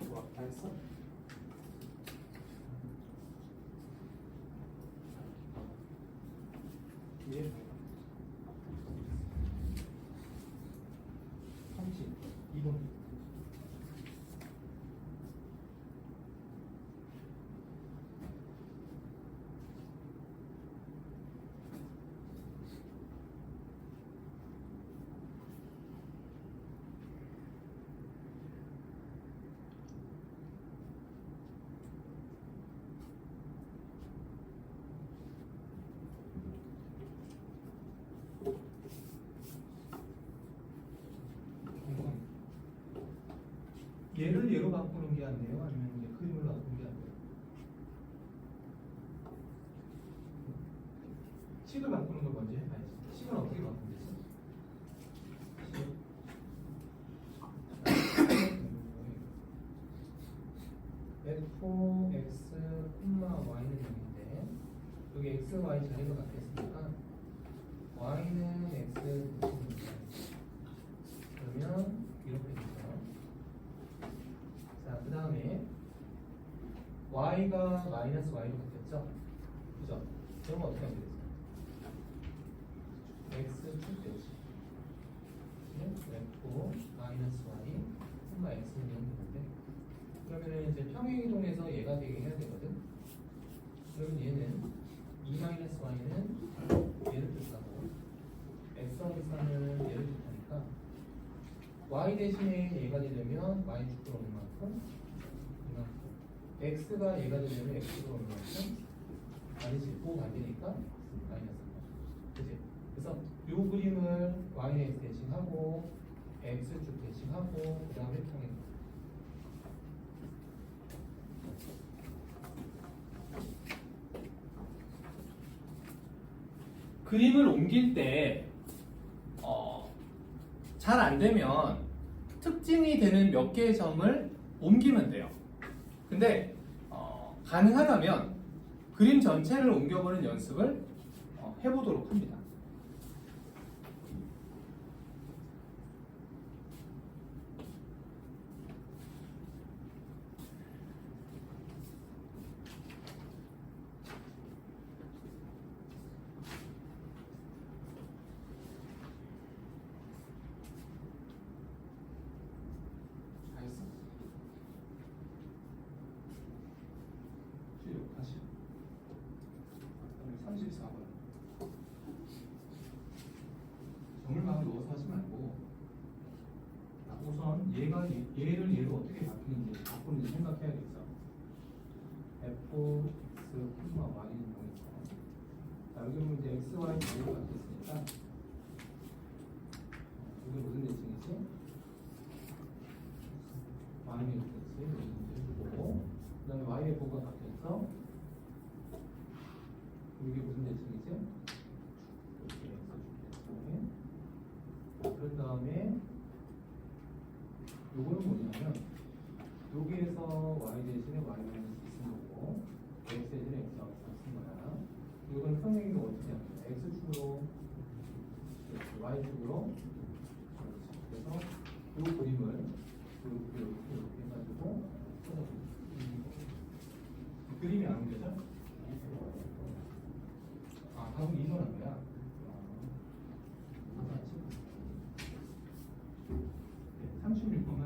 좋아, 다 했어? 얘 32번. 얘를 얘로 바꾸는 게 안 돼요? 아니면 이제 그림을 바꾸는 게 안 돼요? 식을 바꾸는 걸 먼저 해봐야지. 식은 어떻게 바꾸면 되지? fx, y는 0인데 여기 x, y 자리가 바뀌었으니까 y는 x 그러면 이렇게 되죠. 자, 그 다음에 y가 마이너스 y로 바뀌었죠? 그죠? 그러면 어떻게 하면 되겠어요? x축 되지. f 마이너스 y x는 0이 되는데 그러면 이제 평행이동에서 얘가 되게 해야 되거든. 그러면 얘는 2 마이너스 y는 얘를 뜻하고 x 더하기 3은 얘를 뜻하니까 y 대신에 얘가 되려면 y축으로 오는 만큼 이만큼 x가 얘가 되려면 x로 오는 만큼 아니지 또 반대니까 마이너스. 그치? 그래서 이 그림을 yx 대신하고 x축 대신하고 그 다음에 평행. 그림을 옮길 때 잘 안 되면 특징이 되는 몇 개의 점을 옮기면 돼요. 근데 가능하다면 그림 전체를 옮겨보는 연습을 해보도록 합니다. 다시 34번 점을 막 넣어서 하지 말고 우선 얘를 얘로 어떻게 바꾸는지 생각해야겠어. f, x, y는 0이죠. 자, 여기 보면 이제 x, y 자리가 바뀌었으니까 이게 무슨 대칭이지? y는 이렇게 되지. 보고 그 다음에 y의 보가 바뀌어서 이게 무슨 대칭이지? 이렇게 x축. 그런 다음에 요거는 뭐냐면 여기에서 y 대신에 y 마이너스 쓴 거고 x 대신에 x하고 쓴 거야. 이건 평행이가 어떻게 하냐? x축으로 y축으로 그래서 이 그림을 이렇게 해가지고 그림이 안 옮겨져? 아, 방금 이전한 거야? 네, 36번만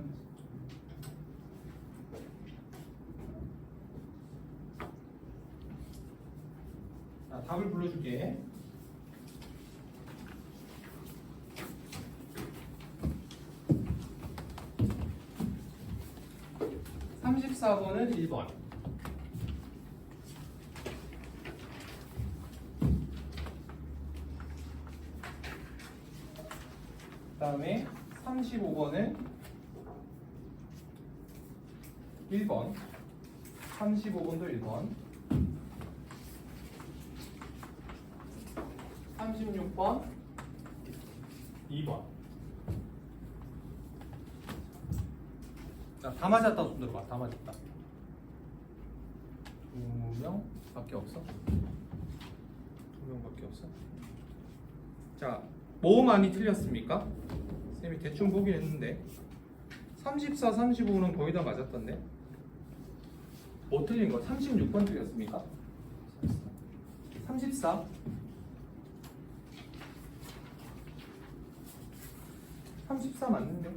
자, 답을 불러줄게. (34번은) 1번 35번은 1번, 35번도 1번, 36번 2번. 자, 다 맞았다. 손 들어봐. 다 맞았다. 2명밖에 없어. 2명밖에 없어. 자, 뭐 많이 틀렸습니까? 쌤이 대충 보긴 했는데 34, 35는 거의 다 맞았던데. 뭐 틀린 거? 36번 틀렸습니까? 34 34 맞는데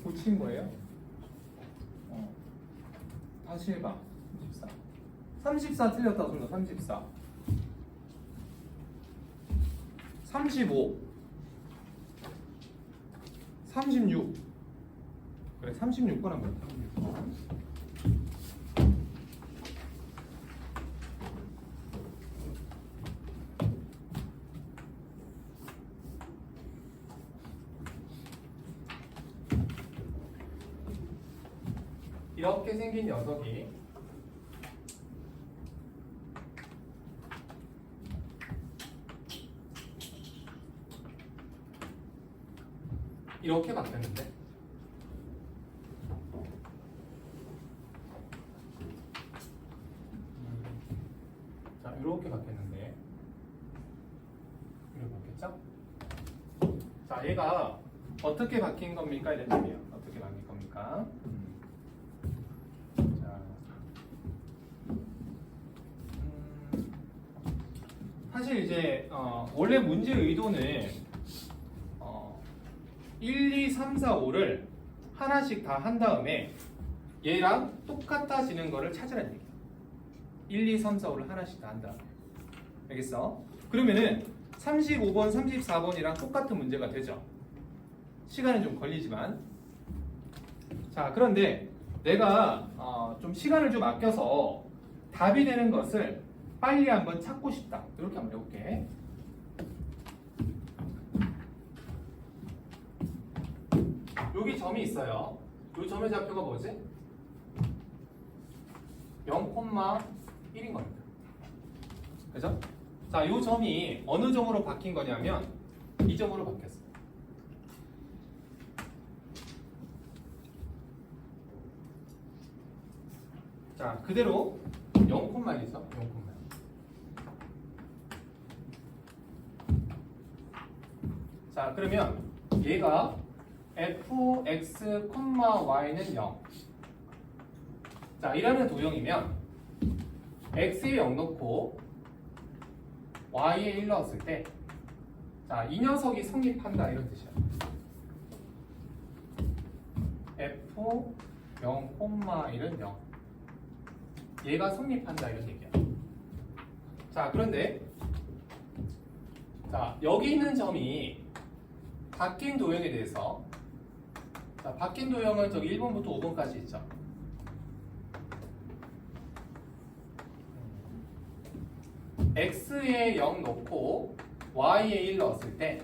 고친 거예요? 다시 해봐. 34 틀렸다. 손 34 35 36 그래 36번 한번 36번. 이렇게 생긴 녀석이 이렇게 바뀌었는데 자 이렇게 바뀌었는데 이렇게 바뀌었죠? 자 얘가 어떻게 바뀐 겁니까? 이런 얘기예요. 어떻게 바뀐 겁니까? 사실 이제 원래 문제 의도는 1, 2, 3, 4, 5를 하나씩 다 한 다음에 얘랑 똑같아지는 거를 찾으라는 얘기예요. 1, 2, 3, 4, 5를 하나씩 다 한 다음에. 알겠어? 그러면은 35번, 34번이랑 똑같은 문제가 되죠. 시간은 좀 걸리지만. 자, 그런데 내가 좀 시간을 좀 아껴서 답이 되는 것을 빨리 한번 찾고 싶다. 이렇게 한번 해볼게. 여기 점이 있어요. 이 점의 좌표가 뭐지? 0,1인 겁니다. 그죠? 자, 이 점이 어느 점으로 바뀐 거냐면 이 점으로 바뀌었어요. 자, 그대로 0,1이죠. 0,1. 자, 그러면 얘가 fx, y는 0. 자, 이라는 도형이면 x에 0 넣고 y에 1 넣었을 때 자, 이 녀석이 성립한다 이런 뜻이야. f 0, 1은 0. 얘가 성립한다 이런 얘기야. 자, 그런데 자, 여기 있는 점이 바뀐 도형에 대해서 자, 바뀐 도형은 저기 1번부터 5번까지 있죠. x에 0 넣고 y에 1 넣었을 때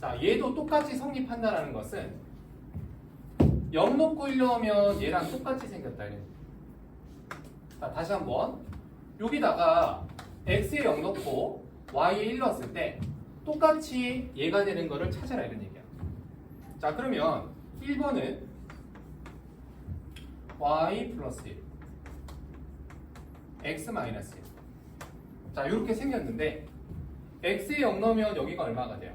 자, 얘도 똑같이 성립한다는 것은 0 넣고 1 넣으면 얘랑 똑같이 생겼다 이런. 자, 다시 한번 여기다가 x에 0 넣고 y에 1 넣었을 때 똑같이 얘가 되는 거를 찾아라 이런 얘기야. 자, 그러면 1번은 y 플러스 1 x 마이너스 1. 자, 이렇게 생겼는데 x에 0 넣으면 여기가 얼마가 돼요?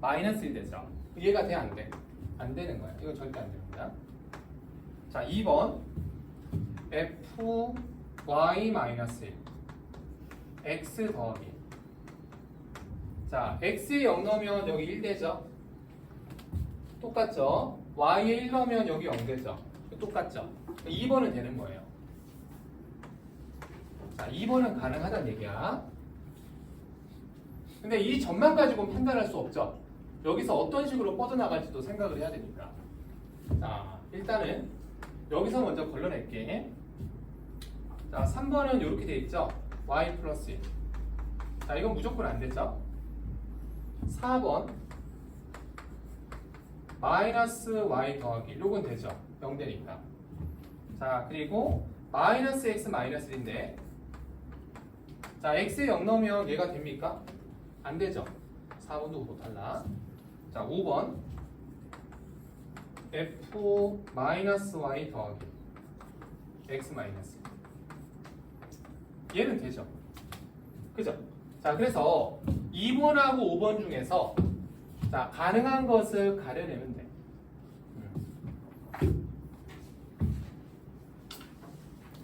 마이너스 1 되죠. 얘가 돼? 안 돼? 안 되는 거야. 이건 절대 안 됩니다. 자, 2번 f y 마이너스 1 x 더하기. 자, x에 0 넣으면 여기 1 되죠? 똑같죠? y에 1 넣으면 여기 0 되죠? 똑같죠? 2번은 되는 거예요. 자, 2번은 가능하다는 얘기야. 근데 이 점만 가지고는 판단할 수 없죠? 여기서 어떤 식으로 뻗어나갈지도 생각을 해야 되니까. 자, 일단은 여기서 먼저 걸러낼게. 자, 3번은 이렇게 돼 있죠? y 플러스 1. 자, 이건 무조건 안 되죠? 4번 마이너스 y 더하기 요건 되죠. 0 되니까. 자, 그리고 마이너스 x 마이너스 1인데 자, x에 0 넣으면 얘가 됩니까? 안 되죠. 4번도 못 할라. 자, 5번 f 마이너스 y 더하기 x 마이너스 얘는 되죠. 그죠? 자, 그래서 2번하고 5번 중에서 자, 가능한 것을 가려내면 돼.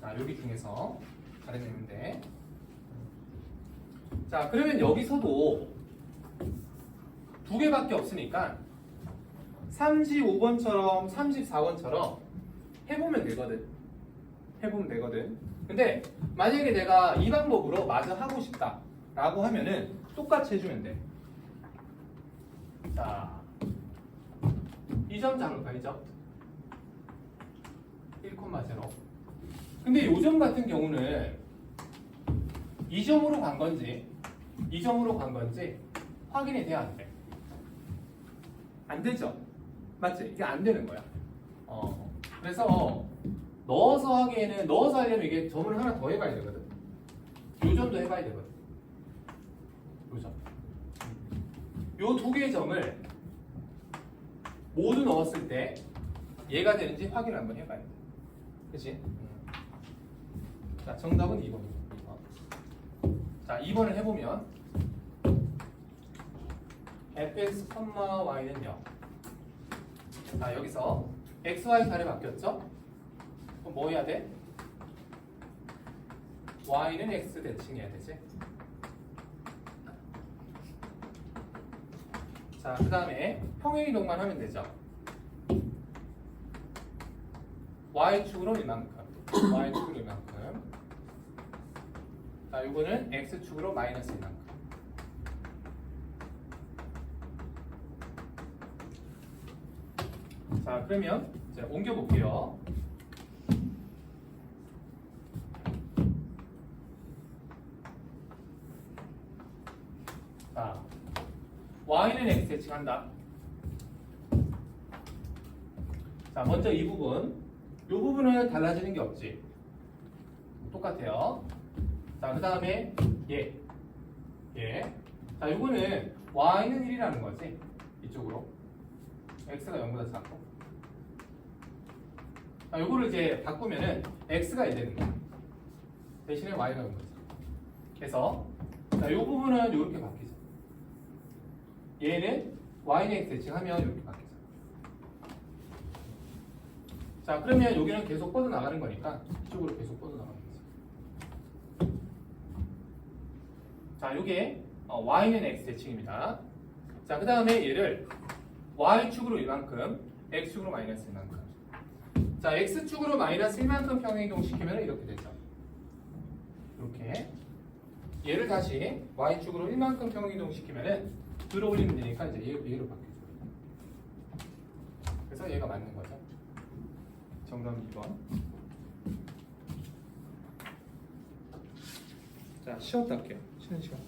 자, 여기 중에서 가려내면 돼. 자, 그러면 여기서도 두 개밖에 없으니까 35번처럼 34번처럼 해보면 되거든. 해보면 되거든. 근데 만약에 내가 이 방법으로 마저 하고 싶다 라고 하면은 똑같이 해주면 돼. 자, 이 점 잡을까, 이 점? 1,0. 근데 요 점 같은 경우는 이 점으로 간 건지 이 점으로 간 건지 확인이 돼야 안 돼. 안 되죠? 맞지? 이게 안 되는 거야. 그래서 넣어서 하기에는 넣어서 하려면 이게 점을 하나 더 해봐야 되거든. 요 점도 해봐야 되거든. 요 점. 요 두 개의 점을 모두 넣었을 때 얘가 되는지 확인을 한번 해봐야 돼. 그치? 자, 정답은 2번입니다. 2번. 자, 2번을 해보면 fx, y는 0. 자, 여기서 x, y 자리 바뀌었죠? 그럼 뭐 해야 돼? y는 x 대칭해야 되지? 자, 그 다음에 평행이동만 하면 되죠? y축으로 이만큼, y축으로 이만큼. 자, 이거는 x축으로 마이너스 이만큼. 자, 그러면 이제 옮겨 볼게요. 자, y는 x 대칭한다. 자, 먼저 이 부분. 이 부분은 달라지는 게 없지. 똑같아요. 자, 그 다음에 얘. 자, 이거는 y는 1이라는 거지. 이쪽으로. x가 0보다 작고. 자, 요거를 이제 바꾸면은 x가 1 되는 거야. 대신에 y가 0보다 작고. 그래서 자, 요 부분은 이렇게 바뀌죠. 얘는 y는 x 대칭하면 이렇게 바뀌죠. 자, 그러면 여기는 계속 뻗어나가는 거니까 이쪽으로 계속 뻗어나가는 거죠. 자, 요게 y는 x 대칭입니다. 자, 그 다음에 얘를 y축으로 이만큼, x축으로 마이너스 이만큼. 자, x축으로 마이너스 1만큼 평행이동 시키면 이렇게 되죠. 이렇게. 얘를 다시 y축으로 1만큼 평행이동 시키면은 들어 올리면 되니까 이제 얘로 바뀌죠. 그래서 얘가 맞는 거죠. 정답은 2번. 자, 쉬었다 할게요. 쉬는 시간.